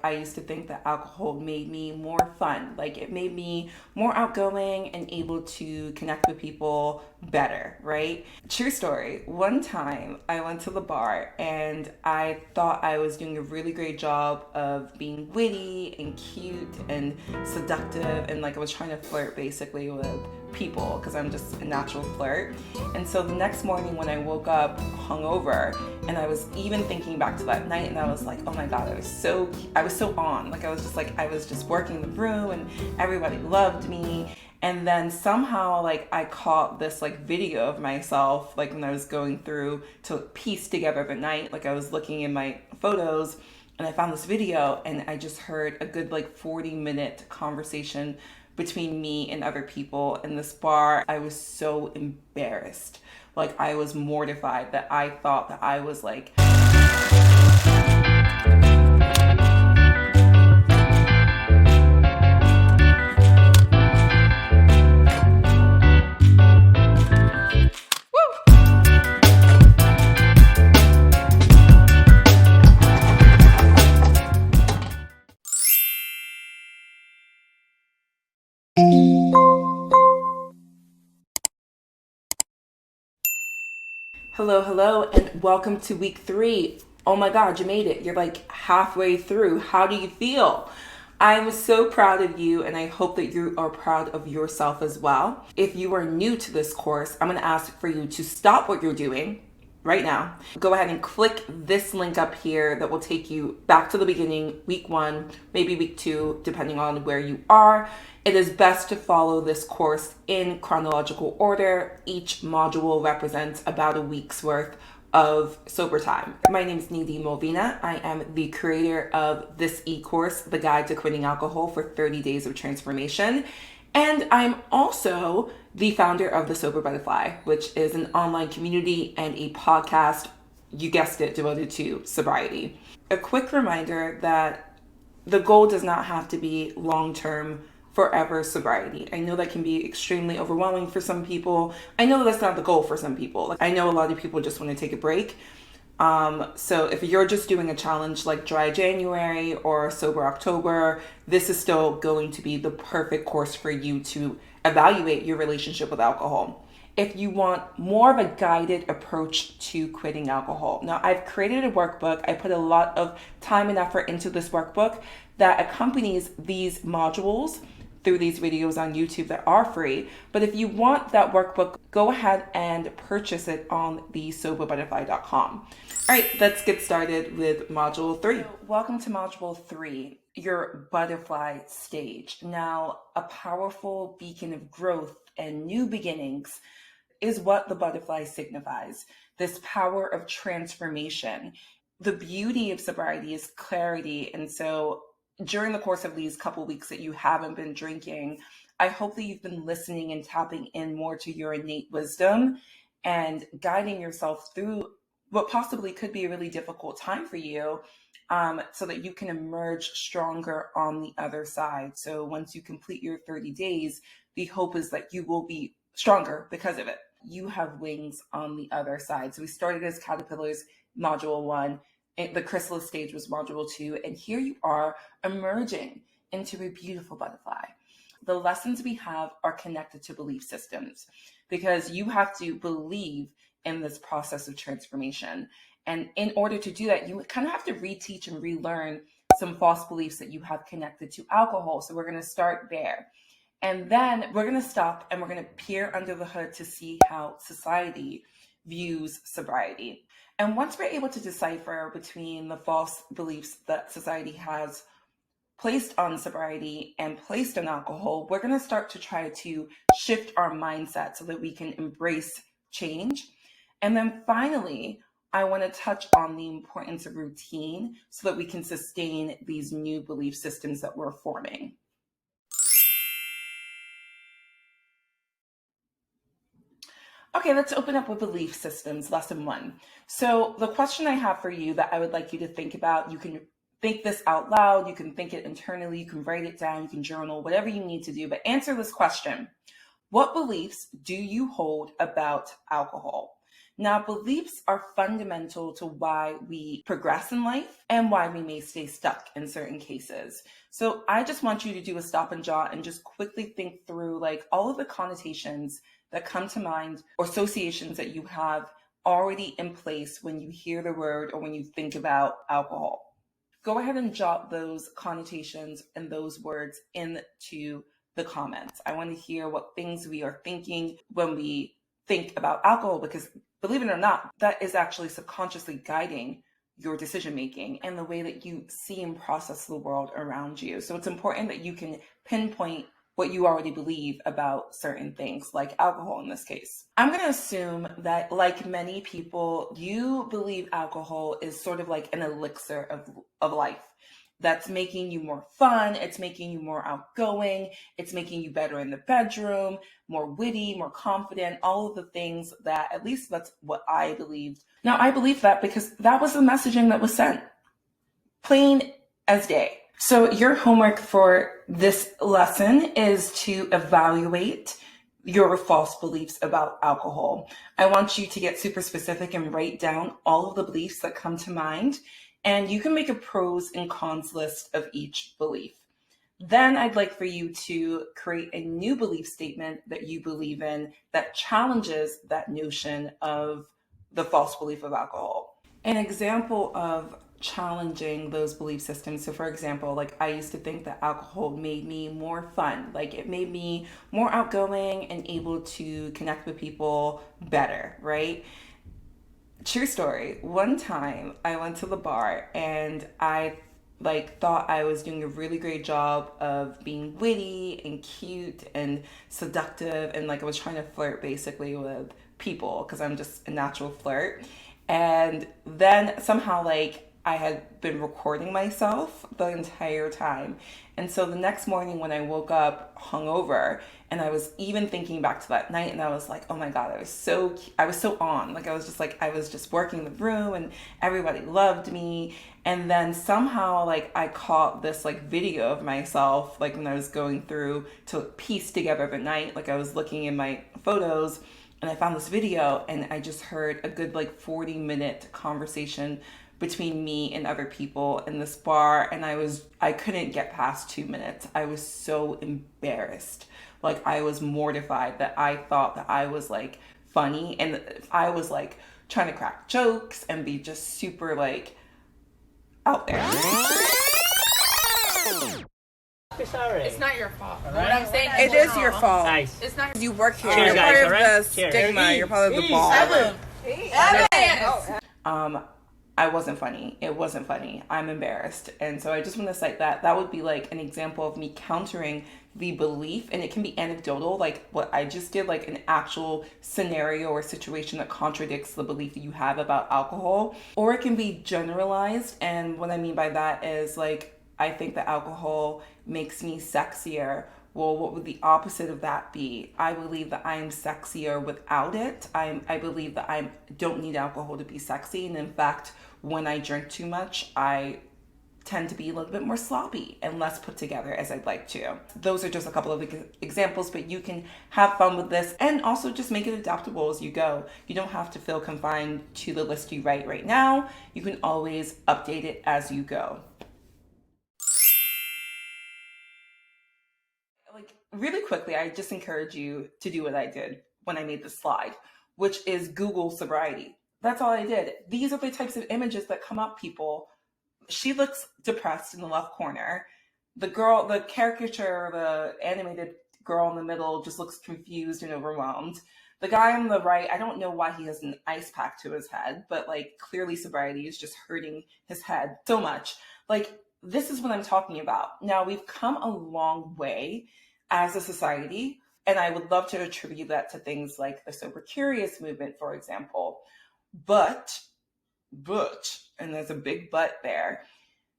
I used to think that alcohol made me more fun. Like it made me more outgoing and able to connect with people better, right? True story. One time I went to the bar and I thought I was doing a really great job of being witty and cute and seductive, and like I was trying to flirt basically with people because I'm just a natural flirt. And so the next morning when I woke up hungover, and I was even thinking back to that night, and I was like, oh my god, I was so on. Like I was just working the room and everybody loved me. And then somehow like I caught this like video of myself like when I was going through to piece together the night. Like I was looking in my photos and I found this video, and I just heard a good like 40-minute conversation between me and other people in this bar. I was so embarrassed. Like I was mortified that I thought that I was like hello, hello, and welcome to week 3. Oh my God, you made it. You're like halfway through. How do you feel? I'm so proud of you, and I hope that you are proud of yourself as well. If you are new to this course, I'm going to ask for you to stop what you're doing right now. Go ahead and click this link up here that will take you back to the beginning, week 1, maybe week 2, depending on where you are. It is best to follow this course in chronological order. Each module represents about a week's worth of sober time. My name is Nidhi Molvina. I am the creator of this e-course, The Guide to Quitting Alcohol for 30 Days of Transformation. And I'm also the founder of The Sober Butterfly, which is an online community and a podcast, you guessed it, devoted to sobriety. A quick reminder that the goal does not have to be long-term, forever sobriety. I know that can be extremely overwhelming for some people. I know that's not the goal for some people. Like, I know a lot of people just want to take a break. So if you're just doing a challenge like Dry January or Sober October, this is still going to be the perfect course for you to evaluate your relationship with alcohol. If you want more of a guided approach to quitting alcohol. Now, I've created a workbook. I put a lot of time and effort into this workbook that accompanies these modules through these videos on YouTube that are free. But if you want that workbook, go ahead and purchase it on thesoberbutterfly.com. All right, let's get started with module 3. So, welcome to module 3, your butterfly stage. Now, a powerful beacon of growth and new beginnings is what the butterfly signifies. This power of transformation. The beauty of sobriety is clarity. And so during the course of these couple weeks that you haven't been drinking, I hope that you've been listening and tapping in more to your innate wisdom and guiding yourself through what possibly could be a really difficult time for you, so that you can emerge stronger on the other side. So once you complete your 30 days, the hope is that you will be stronger because of it. You have wings on the other side. So we started as caterpillars, module 1. The chrysalis stage was module 2, and here you are emerging into a beautiful butterfly. The lessons we have are connected to belief systems, because you have to believe in this process of transformation. And in order to do that, you kind of have to reteach and relearn some false beliefs that you have connected to alcohol. So we're going to start there. And then we're going to stop and we're going to peer under the hood to see how society views sobriety. And once we're able to decipher between the false beliefs that society has placed on sobriety and placed on alcohol, we're going to start to try to shift our mindset so that we can embrace change. And then finally, I want to touch on the importance of routine so that we can sustain these new belief systems that we're forming. Okay, let's open up with belief systems, lesson 1. So the question I have for you that I would like you to think about, you can think this out loud, you can think it internally, you can write it down, you can journal, whatever you need to do, but answer this question. What beliefs do you hold about alcohol? Now, beliefs are fundamental to why we progress in life and why we may stay stuck in certain cases. So I just want you to do a stop and jot and just quickly think through like all of the connotations that come to mind or associations that you have already in place when you hear the word or when you think about alcohol. Go ahead and jot those connotations and those words into the comments. I want to hear what things we are thinking when we think about alcohol, because believe it or not, that is actually subconsciously guiding your decision making and the way that you see and process the world around you. So it's important that you can pinpoint what you already believe about certain things, like alcohol in this case. I'm going to assume that, like many people, you believe alcohol is sort of like an elixir of life. That's making you more fun, it's making you more outgoing, it's making you better in the bedroom, more witty, more confident, all of the things that, at least that's what I believed. Now, I believe that because that was the messaging that was sent, plain as day. So your homework for this lesson is to evaluate your false beliefs about alcohol. I want you to get super specific and write down all of the beliefs that come to mind. And you can make a pros and cons list of each belief. Then I'd like for you to create a new belief statement that you believe in that challenges that notion of the false belief of alcohol. An example of challenging those belief systems. So for example, like I used to think that alcohol made me more fun. Like it made me more outgoing and able to connect with people better, right? True story. One time I went to the bar and I thought I was doing a really great job of being witty and cute and seductive, and like I was trying to flirt basically with people because I'm just a natural flirt. And then somehow like I had been recording myself the entire time. And so the next morning when I woke up hungover, and I was even thinking back to that night, and I was like, oh my God, I was so on. Like I was just working the room and everybody loved me. And then somehow like I caught this like video of myself, like when I was going through to piece together the night, like I was looking in my photos and I found this video, and I just heard a good like 40-minute conversation between me and other people in this bar, and I couldn't get past 2 minutes. I was so embarrassed. Like I was mortified that I thought that I was like funny, and I was like trying to crack jokes and be just super like out there. Sorry. It's not your fault. All What right. I'm saying It is your fault. Nice. It's not. You work here. Cheers, You're guys, part of alright? the Cheers. stigma. You're part of the Ease. ball. Evan. I wasn't funny. It wasn't funny. I'm embarrassed. And so I just want to cite that. That would be like an example of me countering the belief. And it can be anecdotal, like what I just did, like an actual scenario or situation that contradicts the belief that you have about alcohol. Or it can be generalized. And what I mean by that is like, I think that alcohol makes me sexier. Well, what would the opposite of that be? I believe that I am sexier without it. I believe that I don't need alcohol to be sexy. And in fact, when I drink too much, I tend to be a little bit more sloppy and less put together as I'd like to. Those are just a couple of examples, but you can have fun with this and also just make it adaptable as you go. You don't have to feel confined to the list you write right now. You can always update it as you go. Like really quickly, I just encourage you to do what I did when I made this slide, which is Google sobriety. That's all I did. These are the types of images that come up, people. She looks depressed in the left corner. The girl, the caricature, the animated girl in the middle just looks confused and overwhelmed. The guy on the right, I don't know why he has an ice pack to his head, but like clearly sobriety is just hurting his head so much. Like this is what I'm talking about. Now we've come a long way as a society, and I would love to attribute that to things like the Sober Curious movement, for example. But, and there's a big but there,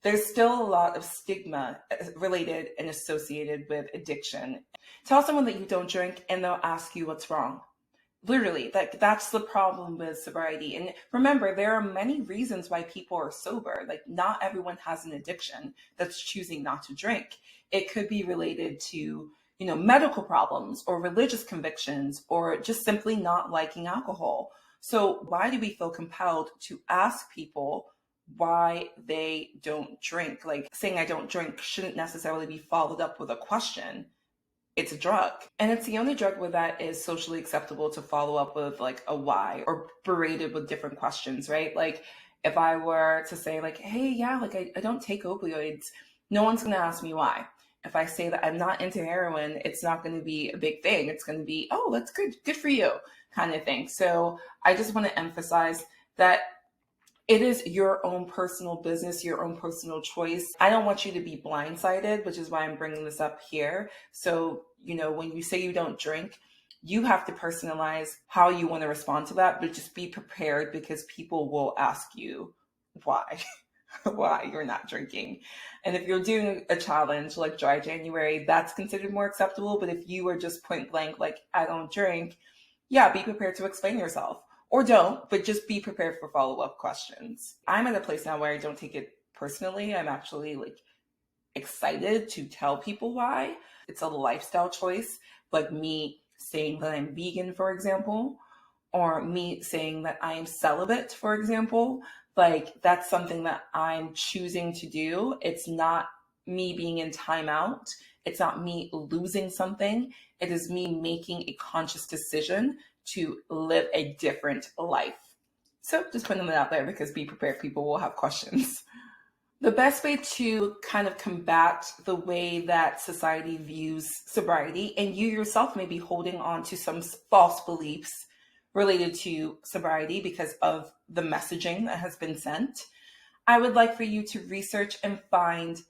there's still a lot of stigma related and associated with addiction. Tell someone that you don't drink and they'll ask you what's wrong. Literally, that's the problem with sobriety. And remember, there are many reasons why people are sober. Like not everyone has an addiction that's choosing not to drink. It could be related to, medical problems or religious convictions or just simply not liking alcohol. So why do we feel compelled to ask people why they don't drink? Like saying I don't drink shouldn't necessarily be followed up with a question. It's a drug. And it's the only drug where that is socially acceptable to follow up with like a why or berated with different questions, right? Like if I were to say like, hey, yeah, like I don't take opioids, no one's gonna ask me why. If I say that I'm not into heroin, it's not going to be a big thing. It's going to be, oh, that's good for you, kind of thing. So I just want to emphasize that it is your own personal business, your own personal choice. I don't want you to be blindsided, which is why I'm bringing this up here. So, when you say you don't drink, you have to personalize how you want to respond to that, but just be prepared because people will ask you why. Why you're not drinking. And if you're doing a challenge like dry January, that's considered more acceptable. But if you are just point blank, like, I don't drink, yeah, be prepared to explain yourself. Or don't, but just be prepared for follow-up questions. I'm at a place now where I don't take it personally. I'm actually like excited to tell people why. It's a lifestyle choice, like me saying that I'm vegan, for example, or me saying that I am celibate, for example. Like that's something that I'm choosing to do. It's not me being in timeout. It's not me losing something. It is me making a conscious decision to live a different life. So just putting that out there because be prepared, people will have questions. The best way to kind of combat the way that society views sobriety, and you yourself may be holding on to some false beliefs related to sobriety because of the messaging that has been sent, I would like for you to research and find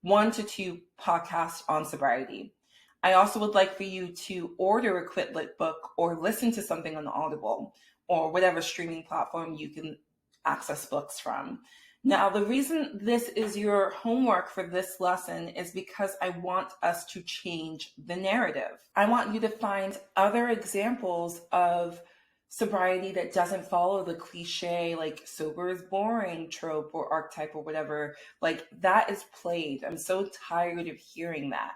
1 to 2 podcasts on sobriety. I also would like for you to order a Quit Lit book or listen to something on Audible or whatever streaming platform you can access books from. Now, the reason this is your homework for this lesson is because I want us to change the narrative. I want you to find other examples of sobriety that doesn't follow the cliche, like sober is boring trope or archetype or whatever. Like that is played. I'm so tired of hearing that.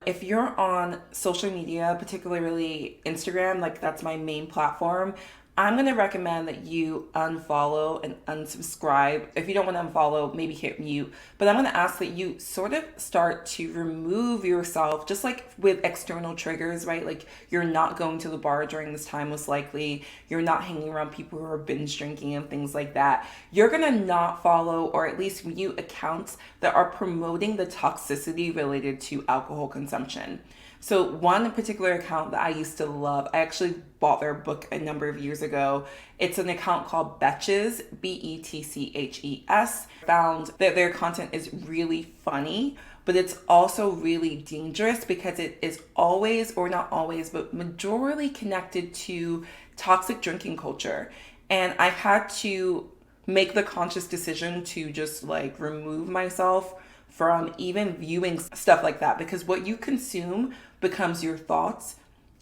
If you're on social media, particularly Instagram, like that's my main platform, I'm going to recommend that you unfollow and unsubscribe. If you don't want to unfollow, maybe hit mute. But I'm going to ask that you sort of start to remove yourself, just like with external triggers, right? Like you're not going to the bar during this time, most likely. You're not hanging around people who are binge drinking and things like that. You're going to not follow or at least mute accounts that are promoting the toxicity related to alcohol consumption. So one particular account that I used to love, I actually bought their book a number of years ago. It's an account called Betches, Betches. Found that their content is really funny, but it's also really dangerous because it is always, or not always, but majorly connected to toxic drinking culture. And I had to make the conscious decision to just like remove myself from even viewing stuff like that because what you consume becomes your thoughts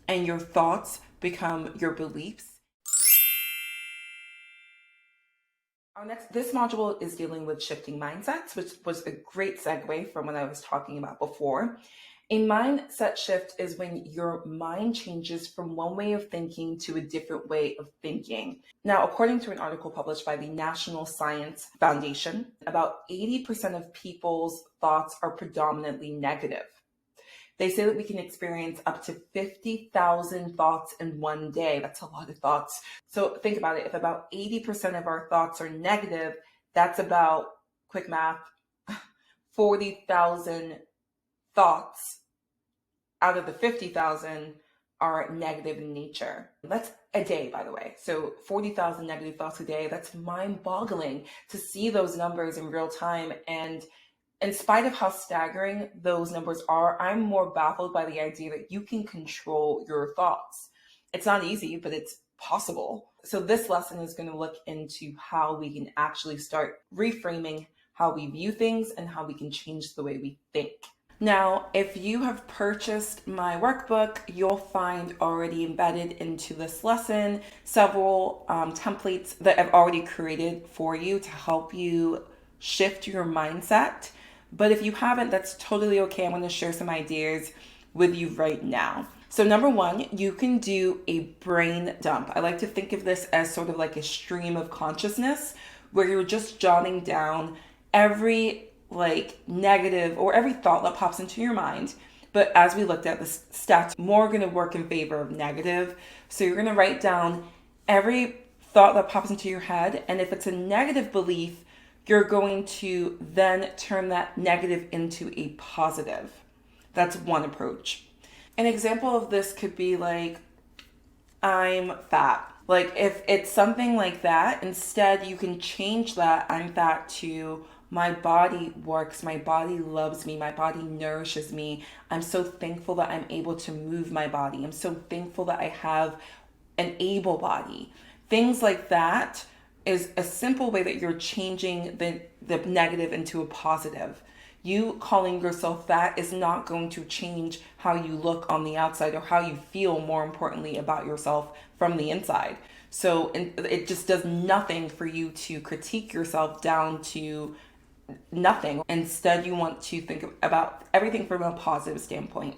and your thoughts become your beliefs. This module is dealing with shifting mindsets, which was a great segue from what I was talking about before. A mindset shift is when your mind changes from one way of thinking to a different way of thinking. Now, according to an article published by the National Science Foundation, about 80% of people's thoughts are predominantly negative. They say that we can experience up to 50,000 thoughts in one day. That's a lot of thoughts. So think about it. If about 80% of our thoughts are negative, that's about, quick math, 40,000 thoughts out of the 50,000 are negative in nature. That's a day, by the way. So 40,000 negative thoughts a day. That's mind-boggling to see those numbers in real time. And in spite of how staggering those numbers are, I'm more baffled by the idea that you can control your thoughts. It's not easy, but it's possible. So this lesson is going to look into how we can actually start reframing how we view things and how we can change the way we think. Now, if you have purchased my workbook, you'll find already embedded into this lesson several templates that I've already created for you to help you shift your mindset. But if you haven't, that's totally okay. I'm going to share some ideas with you right now. So, number one, you can do a brain dump. I like to think of this as sort of like a stream of consciousness where you're just jotting down every like negative or every thought that pops into your mind. But as we looked at, the stats more going to work in favor of negative. So, you're going to write down every thought that pops into your head. And if it's a negative belief, you're going to then turn that negative into a positive. That's one approach. An example of this could be like, I'm fat. Like, if it's something like that, instead you can change that I'm fat to my body works, my body loves me, my body nourishes me. I'm so thankful that I'm able to move my body. I'm so thankful that I have an able body. Things like that is a simple way that you're changing the negative into a positive. You calling yourself fat is not going to change how you look on the outside or how you feel, more importantly, about yourself from the inside. So it just does nothing for you to critique yourself down to nothing. Instead, you want to think about everything from a positive standpoint.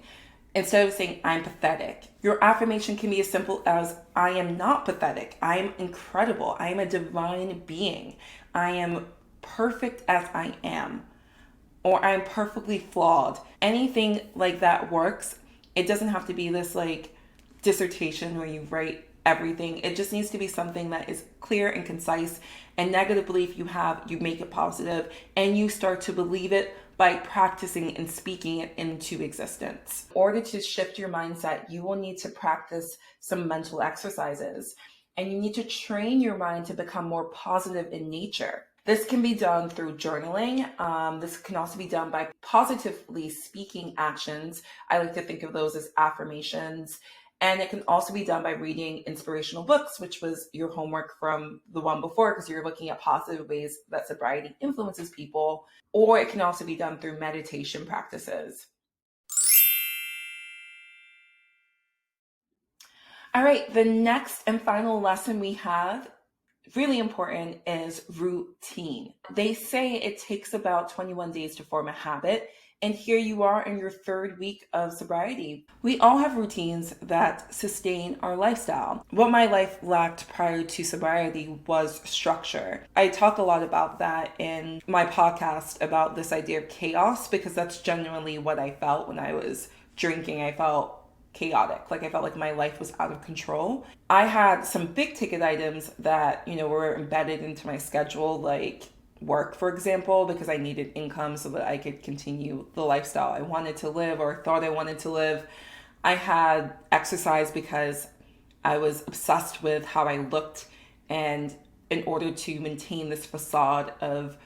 Instead of saying, I'm pathetic, your affirmation can be as simple as, I am not pathetic. I am incredible. I am a divine being. I am perfect as I am. Or I'm perfectly flawed. Anything like that works. It doesn't have to be this like dissertation where you write everything. It just needs to be something that is clear and concise. And negative belief you have, you make it positive, and you start to believe it by practicing and speaking it into existence. In order to shift your mindset, you will need to practice some mental exercises, and you need to train your mind to become more positive in nature. This can be done through journaling. This can also be done by positively speaking actions. I like to think of those as affirmations. And it can also be done by reading inspirational books, which was your homework from the one before, because you're looking at positive ways that sobriety influences people. Or it can also be done through meditation practices. All right, the next and final lesson we have, really important, is routine. They say it takes about 21 days to form a habit. And here you are in your third week of sobriety. We all have routines that sustain our lifestyle. What my life lacked prior to sobriety was structure. I talk a lot about that in my podcast about this idea of chaos, because that's genuinely what I felt when I was drinking. I felt chaotic. Like I felt like my life was out of control. I had some big ticket items that, were embedded into my schedule, like work, for example, because I needed income so that I could continue the lifestyle I wanted to live or thought I wanted to live. I had exercise because I was obsessed with how I looked, and in order to maintain this facade of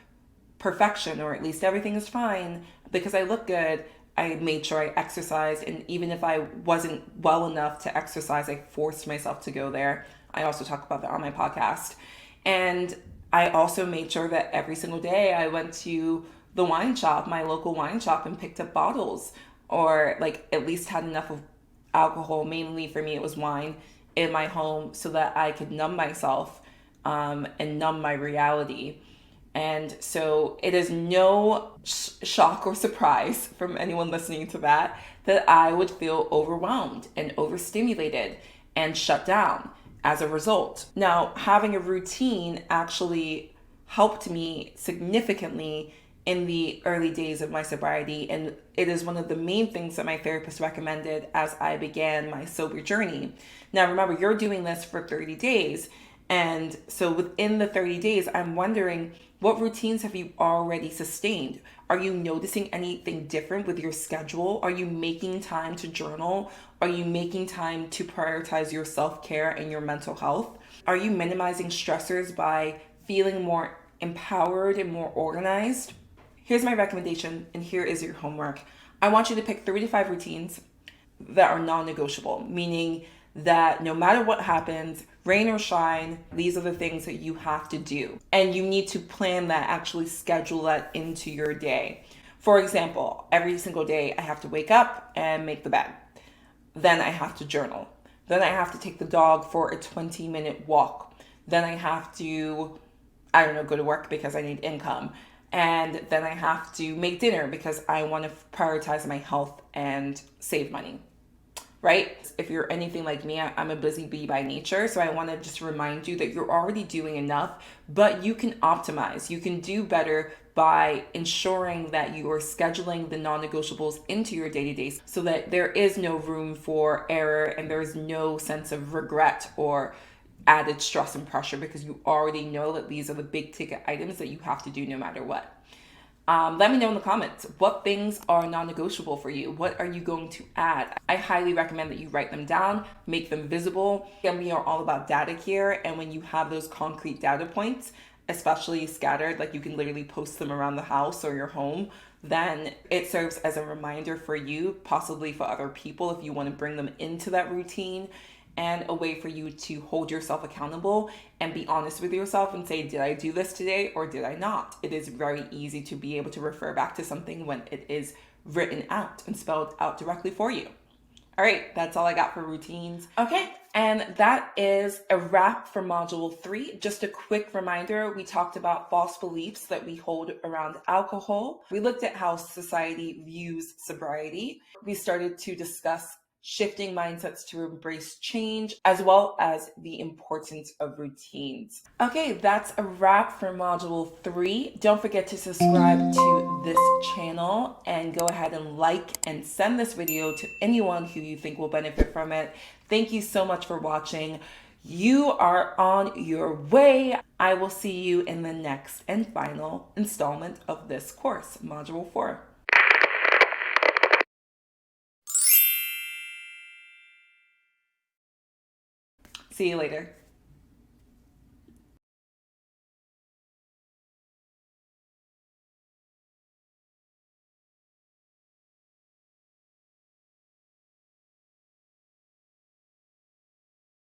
perfection, or at least everything is fine because I look good, I made sure I exercised. And even if I wasn't well enough to exercise, I forced myself to go there. I also talk about that on my podcast. And I also made sure that every single day I went to the wine shop, my local wine shop, and picked up bottles, or like at least had enough of alcohol. Mainly for me, it was wine in my home so that I could numb myself and numb my reality. And so it is no shock or surprise from anyone listening to that I would feel overwhelmed and overstimulated and shut down as a result. Now, having a routine actually helped me significantly in the early days of my sobriety, and it is one of the main things that my therapist recommended as I began my sober journey. Now, remember, you're doing this for 30 days. And so within the 30 days, I'm wondering, what routines have you already sustained? Are you noticing anything different with your schedule? Are you making time to journal? Are you making time to prioritize your self-care and your mental health? Are you minimizing stressors by feeling more empowered and more organized? Here's my recommendation, and here is your homework. I want you to pick 3 to 5 routines that are non-negotiable, meaning that no matter what happens, rain or shine, these are the things that you have to do. And you need to plan that, actually schedule that into your day. For example, every single day I have to wake up and make the bed. Then I have to journal. Then I have to take the dog for a 20-minute walk. Then I have to, go to work because I need income. And then I have to make dinner because I want to prioritize my health and save money. right? If you're anything like me, I'm a busy bee by nature. So I want to just remind you that you're already doing enough, but you can optimize. You can do better by ensuring that you are scheduling the non-negotiables into your day-to-day so that there is no room for error and there's no sense of regret or added stress and pressure, because you already know that these are the big ticket items that you have to do no matter what. Let me know in the comments what things are non-negotiable for you. What are you going to add? I highly recommend that you write them down, make them visible. And we are all about data here. And when you have those concrete data points, especially scattered, like you can literally post them around the house or your home, then it serves as a reminder for you, possibly for other people, if you want to bring them into that routine, and a way for you to hold yourself accountable and be honest with yourself and say, did I do this today or did I not? It is very easy to be able to refer back to something when it is written out and spelled out directly for you. All right, that's all I got for routines. Okay, and that is a wrap for module 3. Just a quick reminder, we talked about false beliefs that we hold around alcohol. We looked at how society views sobriety. We started to discuss shifting mindsets to embrace change, as well as the importance of routines. Okay, that's a wrap for module 3. Don't forget to subscribe to this channel and go ahead and like and send this video to anyone who you think will benefit from it. Thank you so much for watching. You are on your way. I will see you in the next and final installment of this course, module 4. See you later.